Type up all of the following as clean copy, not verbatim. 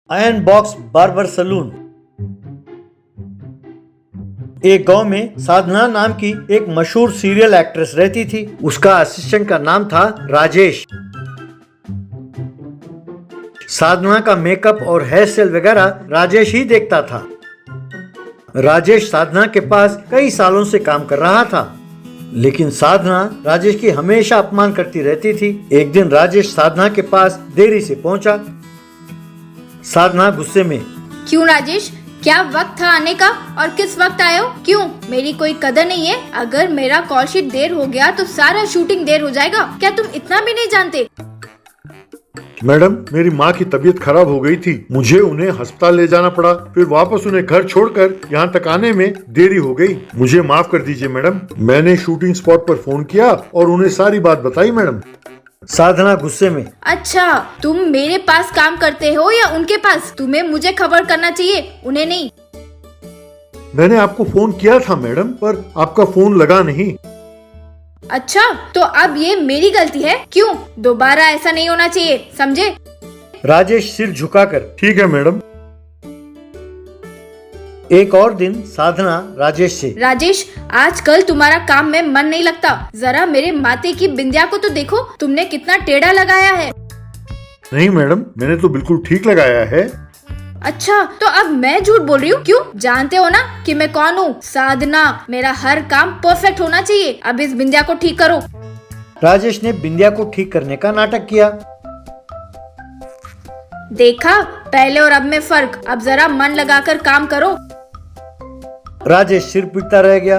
Iron box barber salon. एक गांव में साधना नाम की एक मशहूर सीरियल एक्ट्रेस रहती थी। उसका असिस्टेंट का नाम था राजेश। साधना का मेकअप और हेयर स्टाइल वगैरह राजेश ही देखता था। राजेश साधना के पास कई सालों से काम कर रहा था, लेकिन साधना राजेश की हमेशा अपमान करती रहती थी। एक दिन राजेश साधना के पास देरी से पहुंचा। साधना गुस्से में, क्यों राजेश, क्या वक्त था आने का और किस वक्त आए हो? क्यों, मेरी कोई कदर नहीं है? अगर मेरा कॉल शीट देर हो गया तो सारा शूटिंग देर हो जाएगा। क्या तुम इतना भी नहीं जानते? मैडम, मेरी माँ की तबीयत खराब हो गई थी, मुझे उन्हें अस्पताल ले जाना पड़ा, फिर वापस उन्हें घर छोड़कर यहाँ तक आने में देरी हो गई। मुझे माफ कर दीजिए मैडम। मैंने शूटिंग स्पॉट पर फोन किया और उन्हें सारी बात बताई मैडम। साधना गुस्से में, अच्छा, तुम मेरे पास काम करते हो या उनके पास? तुम्हें मुझे खबर करना चाहिए, उन्हें नहीं। मैंने आपको फोन किया था मैडम, पर आपका फोन लगा नहीं। अच्छा, तो अब ये मेरी गलती है? क्यों? दोबारा ऐसा नहीं होना चाहिए, समझे? राजेश सिर झुकाकर, ठीक है मैडम। एक और दिन साधना राजेश से, राजेश, आजकल तुम्हारा काम में मन नहीं लगता। जरा मेरे माथे की बिंदिया को तो देखो, तुमने कितना टेढ़ा लगाया है। नहीं मैडम, मैंने तो बिल्कुल ठीक लगाया है। अच्छा, तो अब मैं झूठ बोल रही हूँ? क्यों? जानते हो ना कि मैं कौन हूँ? साधना। मेरा हर काम परफेक्ट होना चाहिए। अब इस बिंदिया को ठीक करो। राजेश ने बिंदिया को ठीक करने का नाटक किया। देखा, पहले और अब में फर्क। अब जरा मन लगाकर काम करो। राजेश सिर पीटता रह गया।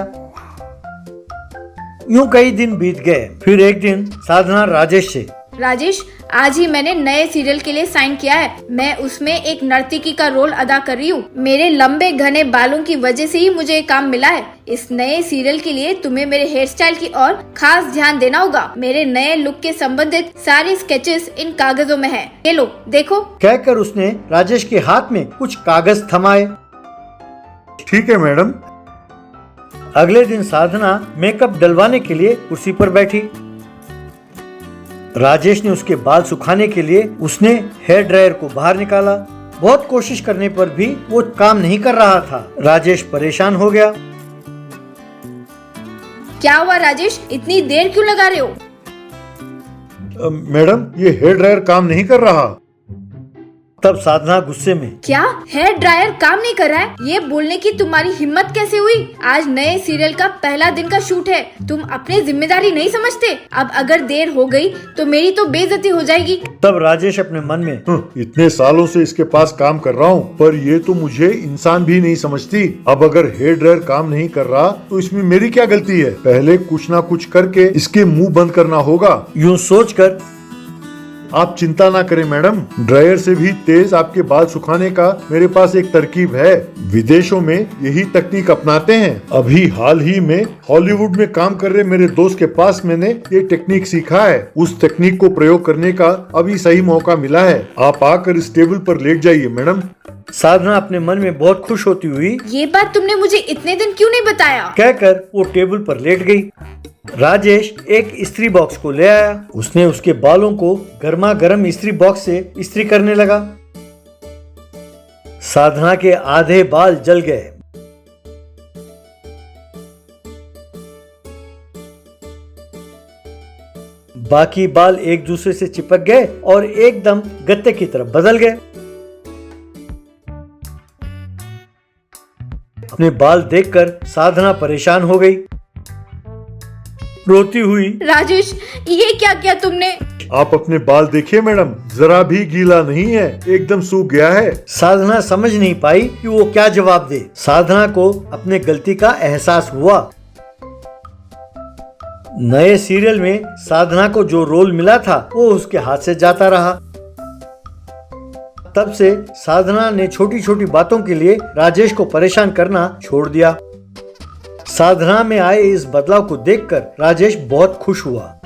यूं कई दिन बीत गए। फिर एक दिन साधना राजेश से, राजेश, आज ही मैंने नए सीरियल के लिए साइन किया है। मैं उसमें एक नर्तकी का रोल अदा कर रही हूँ। मेरे लंबे घने बालों की वजह से ही मुझे ये काम मिला है। इस नए सीरियल के लिए तुम्हें मेरे हेयर स्टाइल की ओर खास ध्यान देना होगा। मेरे नए लुक के संबंधित सारे स्केचेस इन कागजों में हैं। ये लो, देखो। कहकर उसने राजेश के हाथ में कुछ कागज थमाए। ठीक है मैडम। अगले दिन साधना मेकअप डलवाने के लिए कुर्सी पर बैठी। राजेश ने उसके बाल सुखाने के लिए उसने हेयर ड्रायर को बाहर निकाला। बहुत कोशिश करने पर भी वो काम नहीं कर रहा था। राजेश परेशान हो गया। क्या हुआ राजेश, इतनी देर क्यों लगा रहे हो? मैडम, ये हेयर ड्रायर काम नहीं कर रहा। तब साधना गुस्से में, क्या हेयर ड्रायर काम नहीं कर रहा है? ये बोलने की तुम्हारी हिम्मत कैसे हुई? आज नए सीरियल का पहला दिन का शूट है। तुम अपनी जिम्मेदारी नहीं समझते? अब अगर देर हो गई तो मेरी तो बेइज्जती हो जाएगी। तब राजेश अपने मन में, इतने सालों से इसके पास काम कर रहा हूँ, पर ये तो मुझे इंसान भी नहीं समझती। अब अगर हेयर ड्रायर काम नहीं कर रहा तो इसमें मेरी क्या गलती है? पहले कुछ ना कुछ करके इसके मुंह बंद करना होगा। यूं सोचकर, आप चिंता ना करें मैडम, ड्रायर से भी तेज आपके बाल सुखाने का मेरे पास एक तरकीब है। विदेशों में यही तकनीक अपनाते हैं। अभी हाल ही में हॉलीवुड में काम कर रहे मेरे दोस्त के पास मैंने ये टेक्निक सीखा है। उस तकनीक को प्रयोग करने का अभी सही मौका मिला है। आप आकर इस टेबल पर लेट जाइए मैडम। साधना अपने मन में बहुत खुश होती हुई, ये बात तुमने मुझे इतने दिन क्यों नहीं बताया? कहकर वो टेबल पर लेट गई। राजेश एक इस्त्री बॉक्स को ले आया। उसने उसके बालों को गर्मा गर्म इस्त्री बॉक्स से इस्त्री करने लगा। साधना के आधे बाल जल गए। बाकी बाल एक दूसरे से चिपक गए और एकदम गत्ते की तरफ बदल गए। अपने बाल देखकर साधना परेशान हो गई। रोती हुई, राजेश, ये क्या किया तुमने? आप अपने बाल देखिए मैडम, जरा भी गीला नहीं है, एकदम सूख गया है। साधना समझ नहीं पाई कि वो क्या जवाब दे। साधना को अपने गलती का एहसास हुआ। नए सीरियल में साधना को जो रोल मिला था वो उसके हाथ से जाता रहा। तब से साधना ने छोटी छोटी बातों के लिए राजेश को परेशान करना छोड़ दिया। साधना में आए इस बदलाव को देखकर राजेश बहुत खुश हुआ।